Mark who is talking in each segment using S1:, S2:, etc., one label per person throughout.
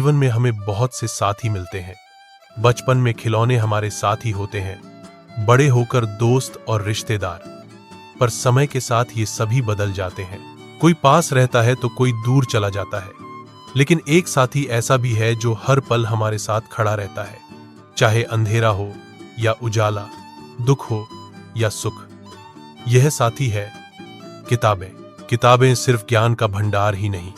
S1: जीवन में हमें बहुत से साथी मिलते हैं। बचपन में खिलौने हमारे साथी होते हैं, बड़े होकर दोस्त और रिश्तेदार। पर समय के साथ ये सभी बदल जाते हैं। कोई पास रहता है तो कोई दूर चला जाता है, लेकिन एक साथी ऐसा भी है जो हर पल हमारे साथ खड़ा रहता है, चाहे अंधेरा हो या उजाला, दुख हो या सुख। यह साथी है किताबें। किताबें सिर्फ ज्ञान का भंडार ही नहीं,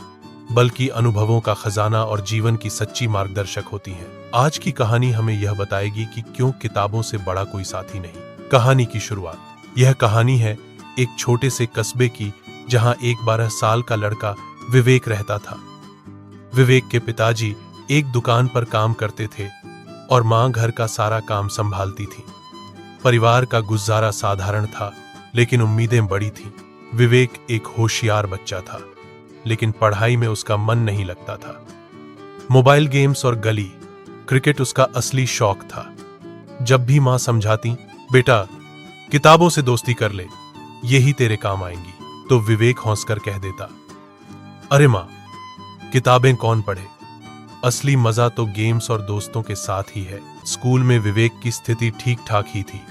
S1: बल्कि अनुभवों का खजाना और जीवन की सच्ची मार्गदर्शक होती हैं। आज की कहानी हमें यह बताएगी कि क्यों किताबों से बड़ा कोई साथी नहीं। कहानी की शुरुआत। यह कहानी है एक छोटे से कस्बे की, जहां एक 12 साल का लड़का विवेक रहता था। विवेक के पिताजी एक दुकान पर काम करते थे और मां घर का सारा काम संभालती थी। परिवार का गुजारा साधारण था, लेकिन उम्मीदें बड़ी थीं। विवेक एक होशियार बच्चा था, लेकिन पढ़ाई में उसका मन नहीं लगता था। मोबाइल गेम्स और गली क्रिकेट उसका असली शौक था। जब भी मां समझाती, बेटा किताबों से दोस्ती कर ले, यही तेरे काम आएंगी, तो विवेक हंसकर कह देता, अरे मां, किताबें कौन पढ़े, असली मजा तो गेम्स और दोस्तों के साथ ही है। स्कूल में विवेक की स्थिति ठीक ठाक ही थी।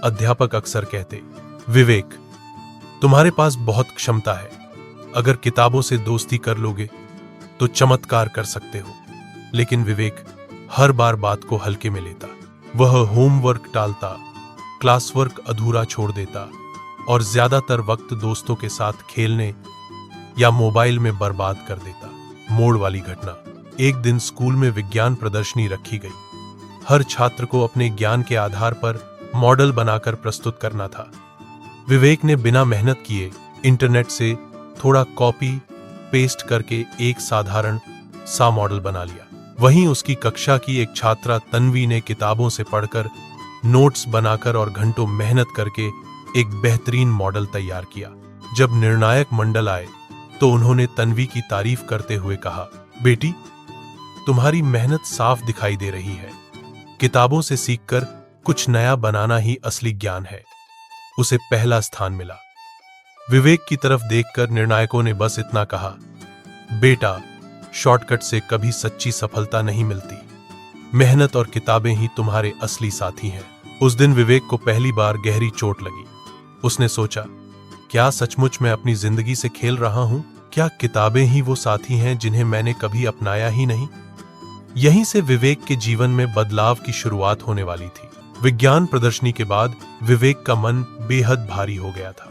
S1: अध्यापक अक्सर कहते, विवेक तुम्हारे पास बहुत क्षमता है, अगर किताबों से दोस्ती कर लोगे तो चमत्कार कर सकते हो। लेकिन विवेक हर बार बात को हल्के में लेता। वह होमवर्क टालता, क्लास वर्क अधूरा छोड़ देता और ज्यादातर वक्त दोस्तों के साथ खेलने या मोबाइल में बर्बाद कर देता। मोड़ वाली घटना। एक दिन स्कूल में विज्ञान प्रदर्शनी रखी गई। हर छात्र को अपने ज्ञान के आधार पर मॉडल बनाकर प्रस्तुत करना था। विवेक ने बिना मेहनत किए इंटरनेट से थोड़ा कॉपी पेस्ट करके एक साधारण सा मॉडल बना लिया। वहीं उसकी कक्षा की एक छात्रा तन्वी ने किताबों से पढ़कर, नोट्स बनाकर और घंटों मेहनत करके एक बेहतरीन मॉडल तैयार किया। जब निर्णायक मंडल आए तो उन्होंने तन्वी की तारीफ करते हुए कहा, बेटी तुम्हारी मेहनत साफ दिखाई दे रही है। किताबों से सीखकर कुछ नया बनाना ही असली ज्ञान है। उसे पहला स्थान मिला। विवेक की तरफ देखकर निर्णायकों ने बस इतना कहा, बेटा शॉर्टकट से कभी सच्ची सफलता नहीं मिलती। मेहनत और किताबें ही तुम्हारे असली साथी हैं। उस दिन विवेक को पहली बार गहरी चोट लगी। उसने सोचा, क्या सचमुच मैं अपनी जिंदगी से खेल रहा हूं? क्या किताबें ही वो साथी हैं जिन्हें मैंने कभी अपनाया ही नहीं? यहीं से विवेक के जीवन में बदलाव की शुरुआत होने वाली थी। विज्ञान प्रदर्शनी के बाद विवेक का मन बेहद भारी हो गया था।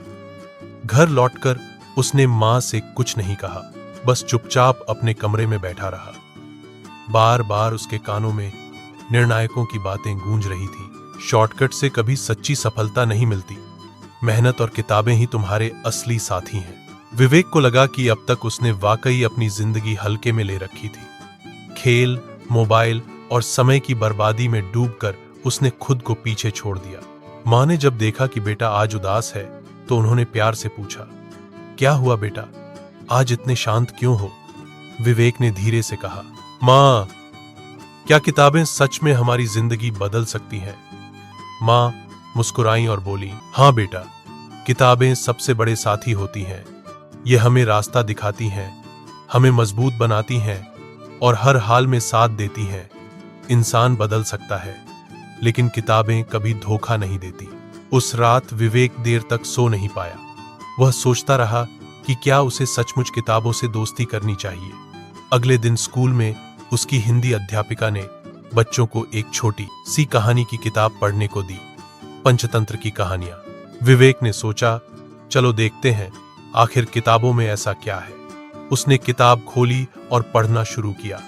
S1: घर लौटकर उसने मां से कुछ नहीं कहा, बस चुपचाप अपने कमरे में बैठा रहा। बार बार उसके कानों में निर्णायकों की बातें गूंज रही थी। शॉर्टकट से कभी सच्ची सफलता नहीं मिलती। मेहनत और किताबें ही तुम्हारे असली साथी हैं। विवेक को लगा कि अब तक उसने वाकई अपनी जिंदगी हल्के में ले रखी थी। खेल, मोबाइल और समय की बर्बादी में डूबकर उसने खुद को पीछे छोड़ दिया। मां ने जब देखा कि बेटा आज उदास है, तो उन्होंने प्यार से पूछा, क्या हुआ बेटा, आज इतने शांत क्यों हो? विवेक ने धीरे से कहा, मां, क्या किताबें सच में हमारी जिंदगी बदल सकती हैं? मां मुस्कुराई और बोली, हां बेटा, किताबें सबसे बड़े साथी होती हैं। ये हमें रास्ता दिखाती हैं, हमें मजबूत बनाती हैं और हर हाल में साथ देती हैं। इंसान बदल सकता है, लेकिन किताबें कभी धोखा नहीं देती। उस रात विवेक देर तक सो नहीं पाया। वह सोचता रहा कि क्या उसे सचमुच किताबों से दोस्ती करनी चाहिए। अगले दिन स्कूल में उसकी हिंदी अध्यापिका ने बच्चों को एक छोटी सी कहानी की किताब पढ़ने को दी, पंचतंत्र की कहानियां। विवेक ने सोचा, चलो देखते हैं आखिर किताबों में ऐसा क्या है। उसने किताब खोली और पढ़ना शुरू किया।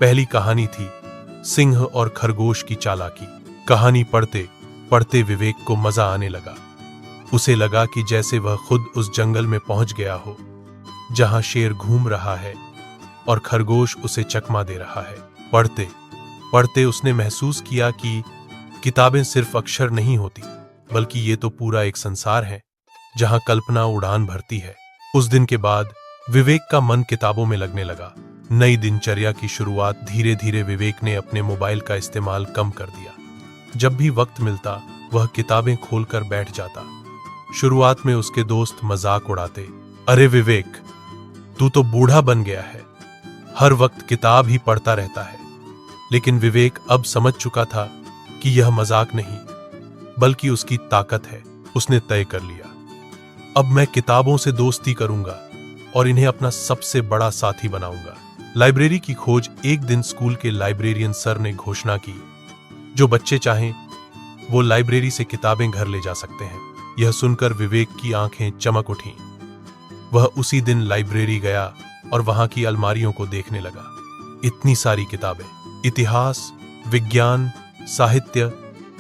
S1: पहली कहानी थी सिंह और खरगोश की चालाकी। कहानी पढ़ते पढ़ते विवेक को मजा आने लगा। उसे लगा कि जैसे वह खुद उस जंगल में पहुंच गया हो, जहां शेर घूम रहा है और खरगोश उसे चकमा दे रहा है। पढ़ते पढ़ते उसने महसूस किया कि किताबें सिर्फ अक्षर नहीं होती, बल्कि ये तो पूरा एक संसार है जहां कल्पना उड़ान भरती है। उस दिन के बाद विवेक का मन किताबों में लगने लगा। नई दिनचर्या की शुरुआत। धीरे धीरे विवेक ने अपने मोबाइल का इस्तेमाल कम कर दिया। जब भी वक्त मिलता वह किताबें खोलकर बैठ जाता। शुरुआत में उसके दोस्त मजाक उड़ाते, अरे विवेक, तू तो बूढ़ा बन गया है, हर वक्त किताब ही पढ़ता रहता है। लेकिन विवेक अब समझ चुका था कि यह मजाक नहीं बल्कि उसकी ताकत है। उसने तय कर लिया, अब मैं किताबों से दोस्ती करूंगा और इन्हें अपना सबसे बड़ा साथी बनाऊंगा। लाइब्रेरी की खोज। एक दिन स्कूल के लाइब्रेरियन सर ने घोषणा की, जो बच्चे चाहें वो लाइब्रेरी से किताबें घर ले जा सकते हैं। यह सुनकर विवेक की आंखें चमक उठीं। वह उसी दिन लाइब्रेरी गया और वहां की अलमारियों को देखने लगा। इतनी सारी किताबें, इतिहास, विज्ञान, साहित्य,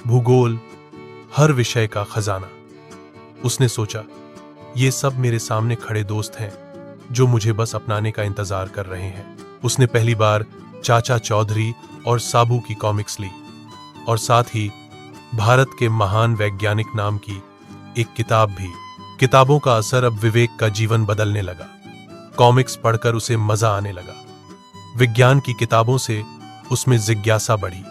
S1: भूगोल, हर विषय का खजाना। उसने सोचा, ये सब मेरे सामने खड़े दोस्त हैं जो मुझे बस अपनाने का इंतजार कर रहे हैं। उसने पहली बार चाचा चौधरी और साबू की कॉमिक्स ली और साथ ही भारत के महान वैज्ञानिक नाम की एक किताब भी। किताबों का असर अब विवेक का जीवन बदलने लगा। कॉमिक्स पढ़कर उसे मजा आने लगा। विज्ञान की किताबों से उसमें जिज्ञासा बढ़ी।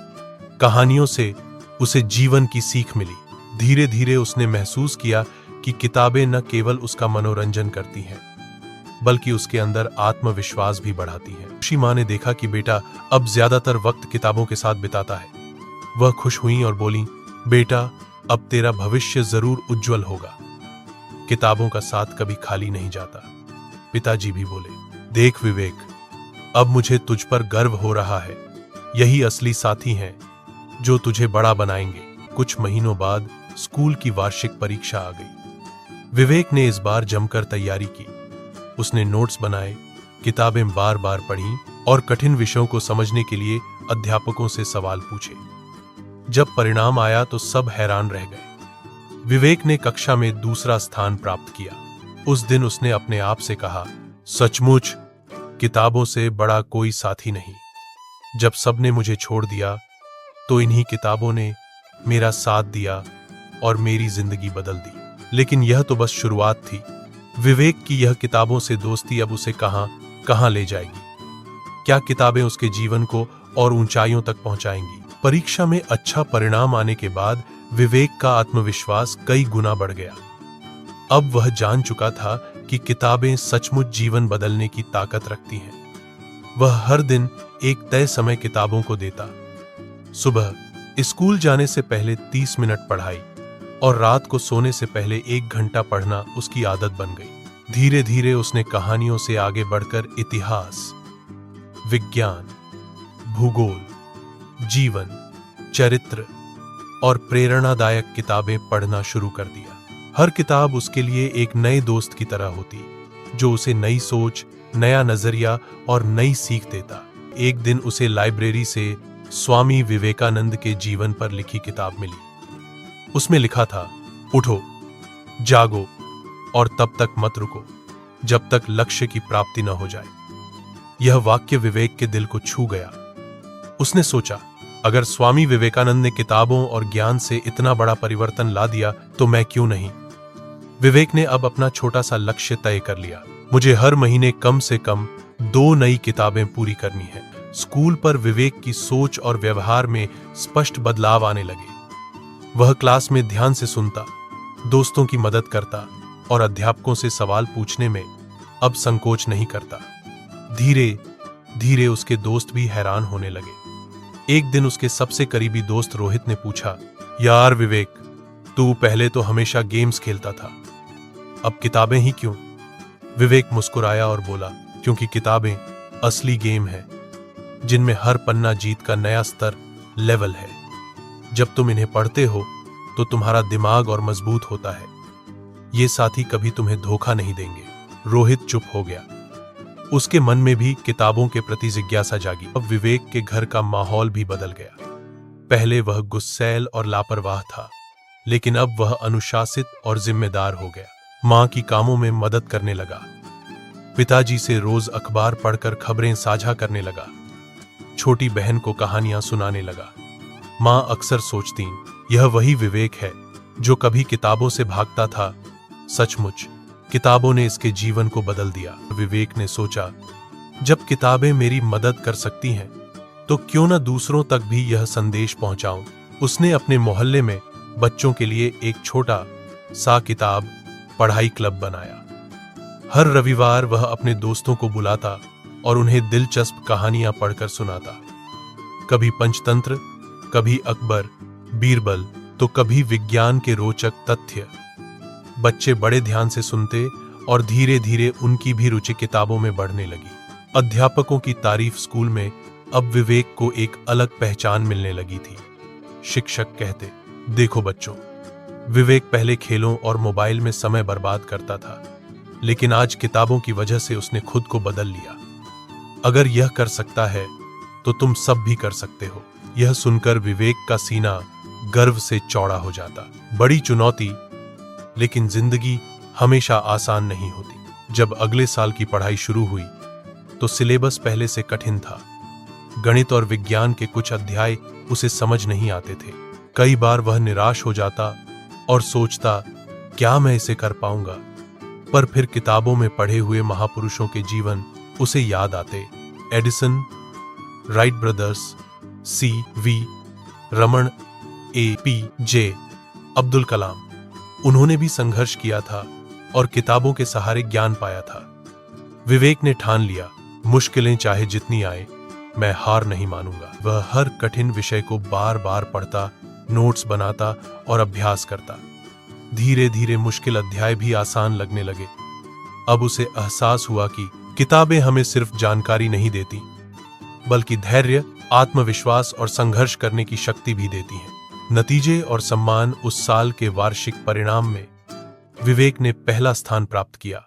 S1: कहानियों से उसे जीवन की सीख मिली। धीरे धीरे उसने महसूस किया कि किताबें न केवल उसका मनोरंजन करती हैं बल्कि उसके अंदर आत्मविश्वास भी बढ़ाती हैं। उसकी मां ने देखा कि बेटा अब ज्यादातर वक्त किताबों के साथ बिताता है। वह खुश हुई और बोली, बेटा अब तेरा भविष्य जरूर उज्जवल होगा। किताबों का साथ कभी खाली नहीं जाता। पिताजी भी बोले, देख विवेक, अब मुझे तुझ पर गर्व हो रहा है। यही असली साथी हैं जो तुझे बड़ा बनाएंगे। कुछ महीनों बाद स्कूल की वार्षिक परीक्षा आ गई। विवेक ने इस बार जमकर तैयारी की। उसने नोट्स बनाए, किताबें बार बार पढ़ी और कठिन विषयों को समझने के लिए अध्यापकों से सवाल पूछे। जब परिणाम आया तो सब हैरान रह गए। विवेक ने कक्षा में दूसरा स्थान प्राप्त किया। उस दिन उसने अपने आप से कहा, सचमुच किताबों से बड़ा कोई साथी नहीं। जब सबने मुझे छोड़ दिया तो इन्हीं किताबों ने मेरा साथ दिया और मेरी जिंदगी बदल दी। लेकिन यह तो बस शुरुआत थी। विवेक की यह किताबों से दोस्ती अब उसे कहां ले जाएगी। क्या किताबें उसके जीवन को और ऊंचाइयों तक पहुंचाएंगी। परीक्षा में अच्छा परिणाम आने के बाद विवेक का आत्मविश्वास कई गुना बढ़ गया। अब वह जान चुका था कि किताबें सचमुच जीवन बदलने की ताकत रखती हैं। वह हर दिन एक तय समय किताबों को देता। सुबह स्कूल जाने से पहले 30 मिनट पढ़ाई और रात को सोने से पहले 1 घंटा पढ़ना उसकी आदत बन गई। धीरे धीरे उसने कहानियों से आगे बढ़कर इतिहास, विज्ञान, भूगोल, जीवन, चरित्र और प्रेरणादायक किताबें पढ़ना शुरू कर दिया। हर किताब उसके लिए एक नए दोस्त की तरह होती, जो उसे नई सोच, नया नजरिया और नई सीख देता। एक दिन उसे लाइब्रेरी से स्वामी विवेकानंद के जीवन पर लिखी किताब मिली। उसमें लिखा था, उठो, जागो और तब तक मत रुको जब तक लक्ष्य की प्राप्ति न हो जाए। यह वाक्य विवेक के दिल को छू गया। उसने सोचा, अगर स्वामी विवेकानंद ने किताबों और ज्ञान से इतना बड़ा परिवर्तन ला दिया तो मैं क्यों नहीं। विवेक ने अब अपना छोटा सा लक्ष्य तय कर लिया। मुझे हर महीने कम से कम 2 नई किताबें पूरी करनी है। स्कूल पर विवेक की सोच और व्यवहार में स्पष्ट बदलाव आने लगे। वह क्लास में ध्यान से सुनता, दोस्तों की मदद करता और अध्यापकों से सवाल पूछने में अब संकोच नहीं करता। धीरे धीरे उसके दोस्त भी हैरान होने लगे। एक दिन उसके सबसे करीबी दोस्त रोहित ने पूछा, यार विवेक, तू पहले तो हमेशा गेम्स खेलता था, अब किताबें ही क्यों? विवेक मुस्कुराया और बोला, क्योंकि किताबें असली गेम है जिनमें हर पन्ना जीत का नया स्तर, लेवल है। जब तुम इन्हें पढ़ते हो तो तुम्हारा दिमाग और मजबूत होता है। ये साथी कभी तुम्हें धोखा नहीं देंगे। रोहित चुप हो गया। उसके मन में भी किताबों के प्रति जिज्ञासा जागी। अब विवेक के घर का माहौल भी बदल गया। पहले वह गुस्सैल और लापरवाह था, लेकिन अब वह अनुशासित और जिम्मेदार हो गया। मां की कामों में मदद करने लगा। पिताजी से रोज अखबार पढ़कर खबरें साझा करने लगा। छोटी बहन को कहानियां सुनाने लगा। मां अक्सर सोचती, यह वही विवेक है जो कभी किताबों से भागता था। सचमुच किताबों ने इसके जीवन को बदल दिया। विवेक ने सोचा, जब किताबें मेरी मदद कर सकती हैं तो क्यों न दूसरों तक भी यह संदेश पहुंचाऊं। उसने अपने मोहल्ले में बच्चों के लिए एक छोटा सा किताब पढ़ाई क्लब बनाया। हर रविवार वह अपने दोस्तों को बुलाता और उन्हें दिलचस्प कहानियां पढ़कर सुनाता। कभी पंचतंत्र, कभी अकबर, बीरबल, तो कभी विज्ञान के रोचक तथ्य। बच्चे बड़े ध्यान से सुनते और धीरे धीरे उनकी भी रुचि किताबों में बढ़ने लगी। अध्यापकों की तारीफ स्कूल में अब विवेक को एक अलग पहचान मिलने लगी थी। शिक्षक कहते, देखो बच्चों, विवेक पहले खेलों और मोबाइल में समय बर्बाद करता था, लेकिन आज किताबों की वजह से उसने खुद को बदल लिया। अगर यह कर सकता है तो तुम सब भी कर सकते हो। यह सुनकर विवेक का सीना गर्व से चौड़ा हो जाता। बड़ी चुनौती, लेकिन जिंदगी हमेशा आसान नहीं होती। जब अगले साल की पढ़ाई शुरू हुई तो सिलेबस पहले से कठिन था। गणित और विज्ञान के कुछ अध्याय उसे समझ नहीं आते थे। कई बार वह निराश हो जाता और सोचता, क्या मैं इसे कर पाऊंगा? पर फिर किताबों में पढ़े हुए महापुरुषों के जीवन उसे याद आते। Edison, Wright brothers, C.V. Raman, A.P.J. Abdul Kalam. उन्होंने भी संघर्ष किया था और किताबों के सहारे ज्ञान पाया था। विवेक ने ठान लिया, मुश्किलें चाहे जितनी आए, मैं हार नहीं मानूंगा। वह हर कठिन विषय को बार बार पढ़ता, नोट्स बनाता और अभ्यास करता। धीरे धीरे मुश्किल अध्याय भी आसान लगने लगे। अब उसे एहसास हुआ कि किताबें हमें सिर्फ जानकारी नहीं देती, बल्कि धैर्य, आत्मविश्वास और संघर्ष करने की शक्ति भी देती हैं। नतीजे और सम्मान। उस साल के वार्षिक परिणाम में विवेक ने पहला स्थान प्राप्त किया।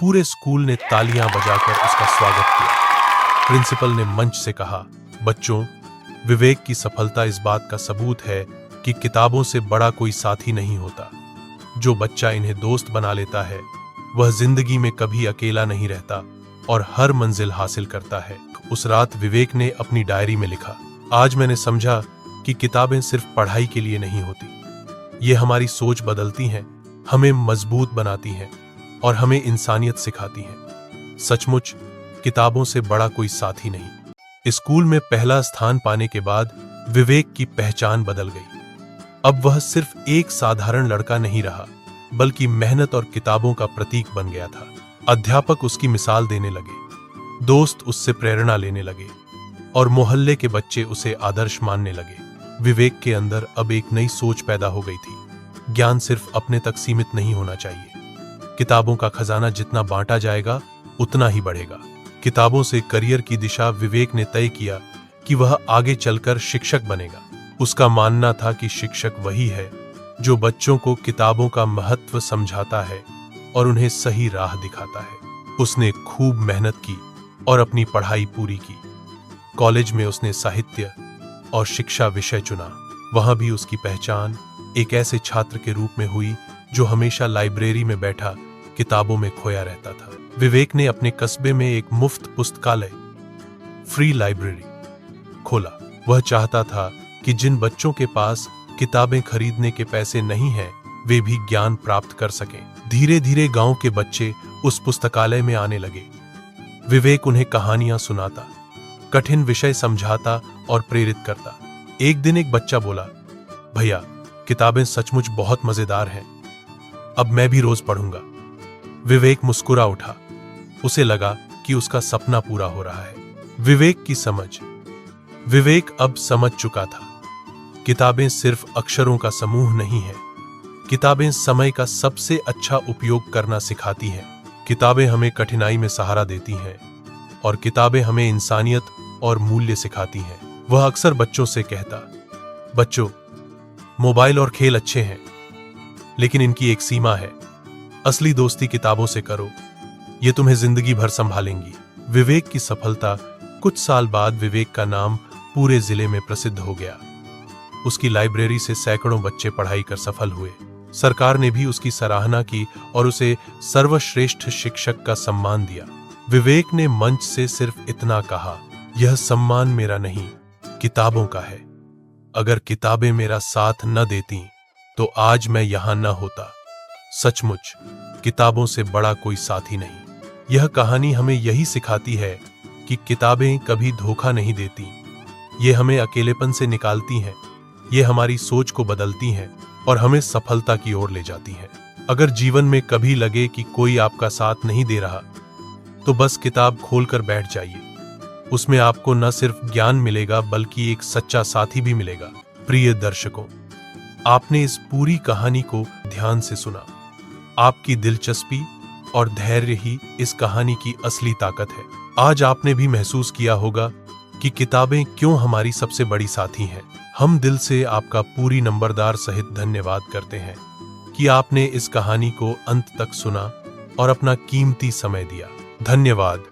S1: पूरे स्कूल ने तालियां बजाकर उसका स्वागत किया। प्रिंसिपल ने मंच से कहा, बच्चों, विवेक की सफलता इस बात का सबूत है कि किताबों से बड़ा कोई साथी नहीं होता। जो बच्चा इन्हें दोस्त बना लेता है, वह जिंदगी में कभी अकेला नहीं रहता और हर मंजिल हासिल करता है। उस रात विवेक ने अपनी डायरी में लिखा, आज मैंने समझा कि किताबें सिर्फ पढ़ाई के लिए नहीं होती। ये हमारी सोच बदलती हैं, हमें मजबूत बनाती हैं और हमें इंसानियत सिखाती हैं। सचमुच किताबों से बड़ा कोई साथी नहीं। स्कूल में पहला स्थान पाने के बाद विवेक की पहचान बदल गई। अब वह सिर्फ एक साधारण लड़का नहीं रहा, बल्कि मेहनत और किताबों का प्रतीक बन गया था। अध्यापक उसकी मिसाल देने लगे, दोस्त उससे प्रेरणा लेने लगे और मोहल्ले के बच्चे उसे आदर्श मानने लगे। विवेक के अंदर अब एक नई सोच पैदा हो गई थी। ज्ञान सिर्फ अपने तक सीमित नहीं होना चाहिए। किताबों का खजाना जितना बांटा जाएगा, उतना ही बढ़ेगा। किताबों से करियर की दिशा विवेक ने तय किया कि वह आगे चलकर शिक्षक बनेगा। उसका मानना था कि शिक्षक वही है जो बच्चों को किताबों का महत्व समझाता है और उन्हें सही राह दिखाता है। उसने खूब मेहनत की और अपनी पढ़ाई पूरी की। कॉलेज में उसने साहित्य और शिक्षा विषय चुना। वहां भी उसकी पहचान एक ऐसे छात्र के रूप में हुई जो हमेशा लाइब्रेरी में बैठा किताबों में खोया रहता था। विवेक ने अपने कस्बे में एक मुफ्त पुस्तकालय, फ्री लाइब्रेरी खोला। वह चाहता था कि जिन बच्चों के पास किताबें खरीदने के पैसे नहीं हैं, वे भी ज्ञान प्राप्त कर सकें। धीरे धीरे गांव के बच्चे उस पुस्तकालय में आने लगे। विवेक उन्हें कहानियां सुनाता, कठिन विषय समझाता और प्रेरित करता। एक दिन एक बच्चा बोला, भैया, किताबें सचमुच बहुत मजेदार हैं, अब मैं भी रोज पढ़ूंगा। विवेक मुस्कुरा उठा। उसे लगा कि उसका सपना पूरा हो रहा है। विवेक की समझ। विवेक अब समझ चुका था, किताबें सिर्फ अक्षरों का समूह नहीं है। किताबें समय का सबसे अच्छा उपयोग करना सिखाती हैं। किताबें हमें कठिनाई में सहारा देती हैं और किताबें हमें इंसानियत और मूल्य सिखाती हैं। वह अक्सर बच्चों से कहता, बच्चों, मोबाइल और खेल अच्छे हैं, लेकिन इनकी एक सीमा है। असली दोस्ती किताबों से करो, ये तुम्हें जिंदगी भर संभालेंगी। विवेक की सफलता। कुछ साल बाद विवेक का नाम पूरे जिले में प्रसिद्ध हो गया। उसकी लाइब्रेरी से सैकड़ों बच्चे पढ़ाई कर सफल हुए। सरकार ने भी उसकी सराहना की और उसे सर्वश्रेष्ठ शिक्षक का सम्मान दिया। विवेक ने मंच से सिर्फ इतना कहा, यह सम्मान मेरा नहीं, किताबों का है। अगर किताबें मेरा साथ न देती तो आज मैं यहां न होता। सचमुच किताबों से बड़ा कोई साथी नहीं। यह कहानी हमें यही सिखाती है कि किताबें कभी धोखा नहीं देती। ये हमें अकेलेपन से निकालती हैं, ये हमारी सोच को बदलती हैं और हमें सफलता की ओर ले जाती हैं। अगर जीवन में कभी लगे कि कोई आपका साथ नहीं दे रहा, तो बस किताब खोलकर बैठ जाइए। उसमें आपको न सिर्फ ज्ञान मिलेगा बल्कि एक सच्चा साथी भी मिलेगा। प्रिय दर्शकों, आपने इस पूरी कहानी को ध्यान से सुना। आपकी दिलचस्पी और धैर्य ही इस कहानी की असली ताकत है। आज आपने भी महसूस किया होगा कि किताबें क्यों हमारी सबसे बड़ी साथी हैं। हम दिल से आपका पूरी नंबरदार सहित धन्यवाद करते हैं कि आपने इस कहानी को अंत तक सुना और अपना कीमती समय दिया। धन्यवाद।